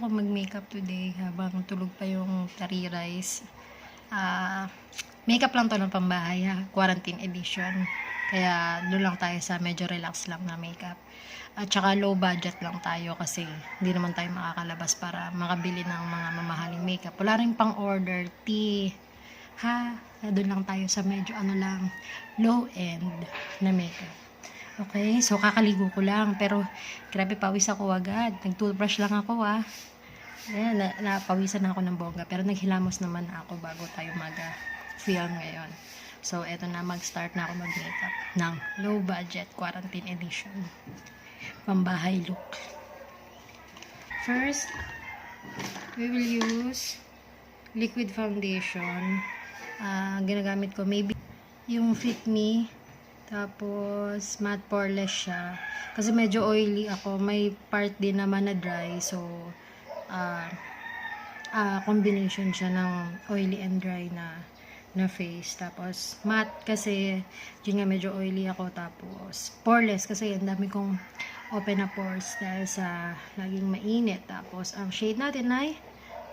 ako mag-makeup today habang tulog pa yung tari rice. Makeup lang to ng pambahay ha, quarantine edition. Kaya doon lang tayo sa medyo relax lang na makeup. At saka low budget lang tayo kasi hindi naman tayo makakalabas para makabili ng mga mamahaling makeup. Wala rin pang order tea. Ha, doon lang tayo sa medyo low end na makeup. Okay, so kakaligo ko lang pero grabe pawis ako agad. Nag-toothbrush lang ako Ayan, napawisan na ako ng bongga pero naghilamos naman ako bago tayo mag-film ngayon. So eto na, mag-start na ako mag-makeup ng low budget quarantine edition. Pambahay look. First, we will use liquid foundation. Ginagamit ko maybe yung Fit Me. Tapos, matte poreless siya. Kasi medyo oily ako. May part din naman na dry. So, combination siya ng oily and dry na face. Tapos, matte kasi, yun nga medyo oily ako. Tapos, poreless kasi ang dami kong open na pores dahil sa laging mainit. Tapos, ang shade natin ay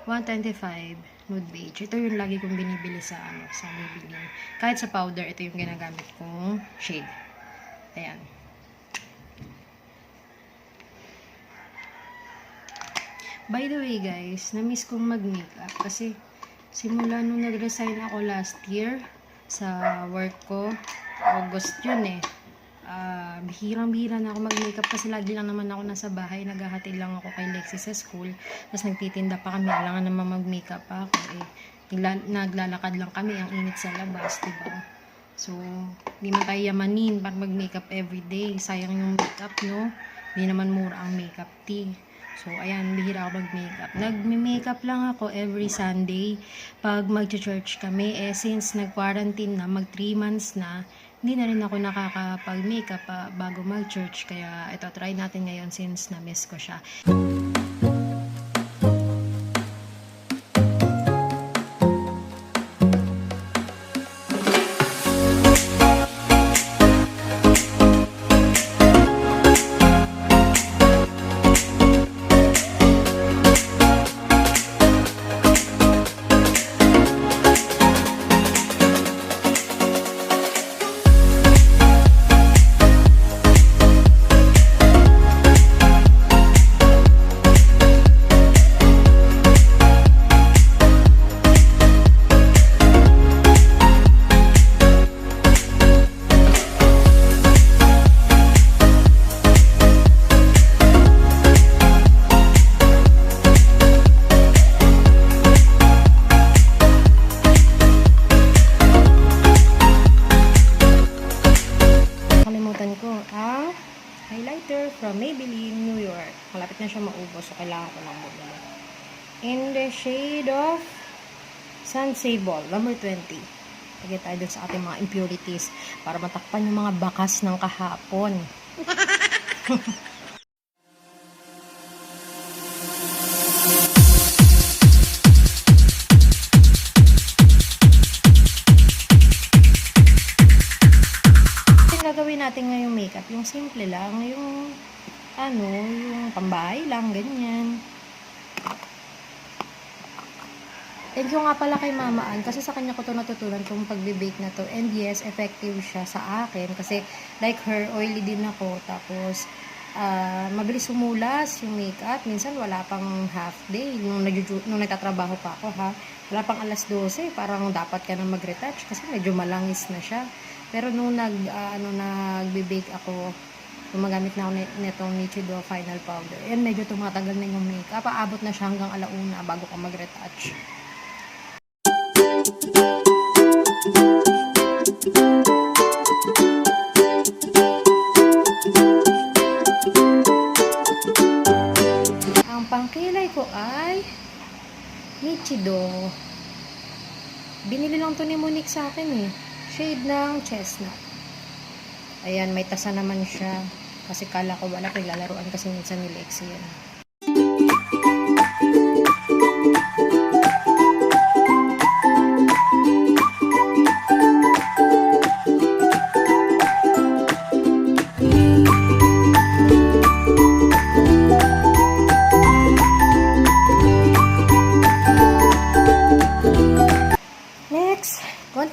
125 nude beige. Ito yung lagi kong binibili sa Maybelline. Kahit sa powder, ito yung ginagamit kong shade. Ayan. By the way guys, na-miss kong mag-makeup kasi simula nung nag-resign ako last year sa work ko, August yun bihirang-bihira na ako mag-makeup kasi lagi lang naman ako nasa bahay, naghahatid lang ako kay Lexi sa school, tapos nagtitinda pa kami, alangan naman mag-makeup pa ako naglalakad lang kami, ang init sa labas, diba? So, hindi man tayo yamanin para mag-makeup everyday, sayang yung makeup, no? Hindi naman mura ang makeup tea. So, ayan, bihira ako mag-makeup. Nag-makeup lang ako every Sunday pag mag-church kami. Since nag-quarantine na, mag 3 months na, hindi na rin ako nakakapag-makeup bago mag-church. Kaya, ito, try natin ngayon since na-miss ko siya. Highlighter from Maybelline, New York. Malapit na siya maubos, so kailangan ko lang bumili. In the shade of Sun Sable, number 20. Lagyan tayo dun sa ating mga impurities para matakpan yung mga bakas ng kahapon. Gagawin natin ngayong makeup, yung simple lang, yung pambahay lang, ganyan. Thank you nga pala kay Mama Ann, kasi sa kanya ko to natutunan kung pagbe-bake na to, and yes, effective siya sa akin, kasi like her, oily din ako, tapos mabilis sumulas yung makeup, minsan wala pang half day, nung nagtatrabaho pa ako wala pang 12:00, parang dapat ka na mag-retouch, kasi medyo malangis na siya. Pero nung nagbe-bake ako, gumagamit na ako netong Nichido Final Powder. Yan, medyo tumatagal na yung makeup. Aabot na siya hanggang 1:00 bago ka mag-retouch. Ang pangkilay ko ay Nichido. Binili lang to ni Monique sa akin shade ng chestnut. Ayan, may tasa naman siya. Kasi kala ko wala, naglalaruan kasi minsan ni Lexi yan.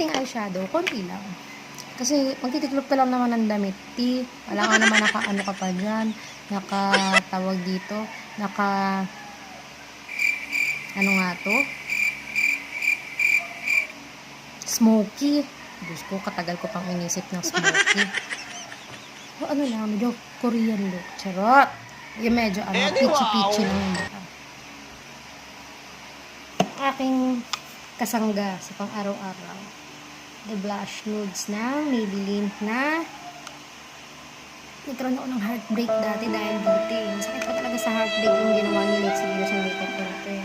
konting eyeshadow, konti lang. Kasi magtitiklop ka lang naman ng damit. Wala ka naman naka-ano ka pa dyan. Naka-tawag dito. Ano nga to? Smoky. Diyos ko, katagal ko pang inisip ng smoky. O ano lang, medyo Korean look. Charot! Yung medyo peachy-peachy lang yung mukha. Aking kasangga sa pang-araw-araw. The blush nudes na Maybelline na nagkaroon ako ng heartbreak dati dahil dito eh. Sakit pa talaga sa heartbreak yung ginawa ni Lexie dito sa makeup ko ito eh.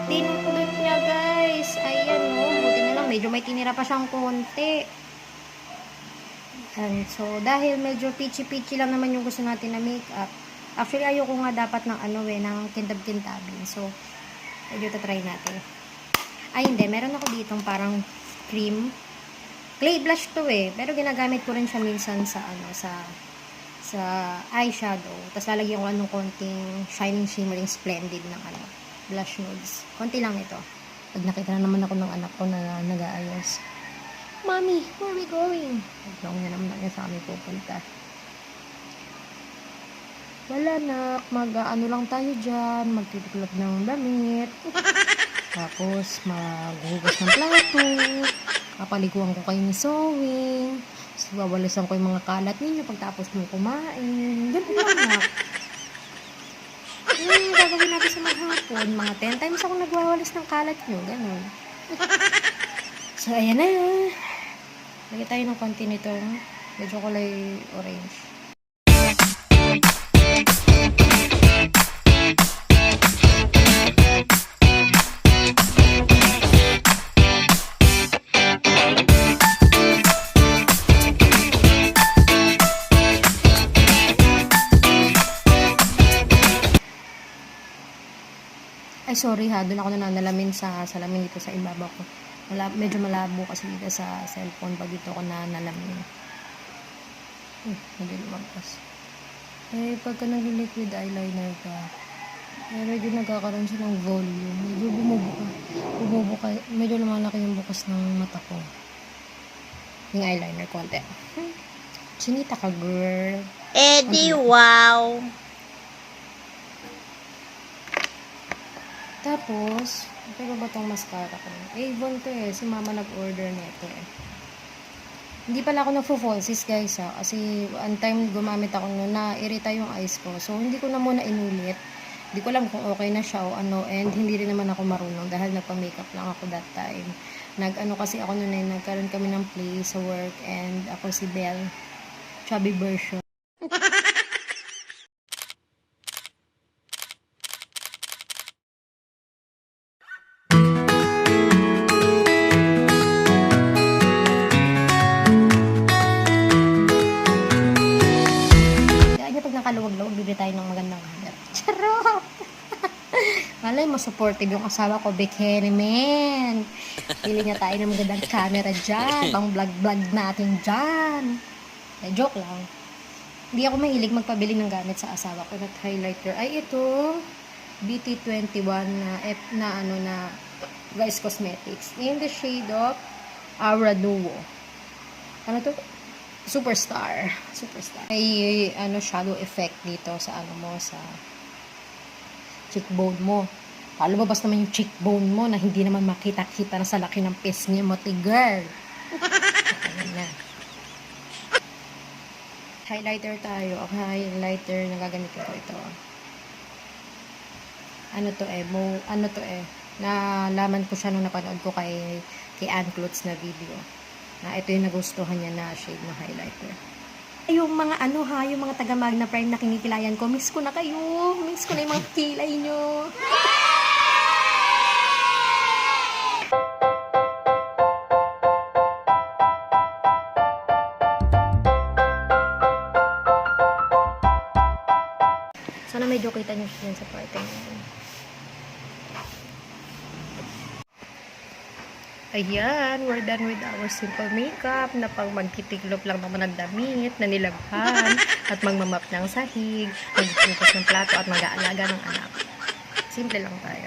Tinulot niya guys. Ayan o. Buti na lang. Medyo may tinira pa siyang konti. And so, dahil medyo peachy-peachy lang naman yung gusto natin na makeup. Actually, ayoko nga dapat ng ng kintab-kintabin. So, medyo try natin. Ay, hindi. Meron ako ditong parang cream. Clay blush to eh. Pero ginagamit ko rin siya minsan sa sa eyeshadow. Tapos lalagyan ko ng konting shining, shimmering, splendid ng blush nudes. Konti lang ito. Pag nakita na naman ako ng anak ko na nag-aayos. Mommy, where are we going? Huwag na naman niya sa amin pupunta. Wala nak, mag-ano lang tayo dyan. Magtitiklop ng damit. Tapos, maghugas ng plato. Kapaliguan ko kayo ni sewing. Wawalisan ko yung mga kalat ninyo pagtapos mo kumain. Ganun lang na. Gagawin natin sa maghapon. Mga 10 times ako nagwawalis ng kalat nyo. Ganun. So, ayan na. Lagyan tayo ng konti nitong medyo kulay orange. Ay, sorry ha. Doon ako nananalamin sa salamin dito sa ibabaw ko. Medyo malabo kasi dito sa cellphone pag dito ako nananalamin. Medyo lumagpas. Eh, pagka nag-liquid eyeliner ka, medyo nagkakaroon siya ng volume. Medyo bumubuka. Medyo lumalaki yung bukas ng mata ko. Yung eyeliner konti. Chinita ka, girl. Eddie, wow! Tapos, pero ba itong mascara ko? Avon to eh. Si mama nag-order nito eh. Hindi pala ako nagfo-falsies guys ha. Kasi one time gumamit ako noon na irita yung eyes ko. So, hindi ko na muna inulit. Hindi ko alam kung okay na siya o ano. And hindi rin naman ako marunong dahil nagpa-makeup lang ako that time. Nag-ano kasi ako noon eh. Nagkaroon kami ng play sa work. And ako si Belle. Chubby version. Nakaluwag-luwag, bibili tayo ng magandang camera. Charot! Malay mo, supportive yung asawa ko, Bikini Man. Pili niya tayo ng magandang camera dyan. Pang vlog-vlog natin dyan. Joke lang. Hindi ako mahilig magpabili ng gamit sa asawa ko. At highlighter ay ito, BT21 na Guys Cosmetics. In the shade of Aura Duo. Ano to? Superstar. May shadow effect dito sa sa cheekbone mo. Lumabas naman yung cheekbone mo na hindi naman makita-kita na sa laki ng pisngi mo, girl. Ayan na. Highlighter tayo. Ang highlighter na gagamitin ko ito. Nalaman ko siya nung napanood ko kay Ann Clothes na video. Na ito yung nagustuhan niya na shade ng highlighter. Yung mga yung mga taga Magna Prime na kinikilayan ko, miss ko na kayo. Miss ko na yung mga kilay nyo. Sana medyo kita nyo siya sa parte ngayon. Ayan, we're done with our simple makeup na pang magtitiklop lang naman ng damit, na nilabhan, at magmamap ng sahig, maghugas ng plato, at mag-aalaga ng anak. Simple lang tayo.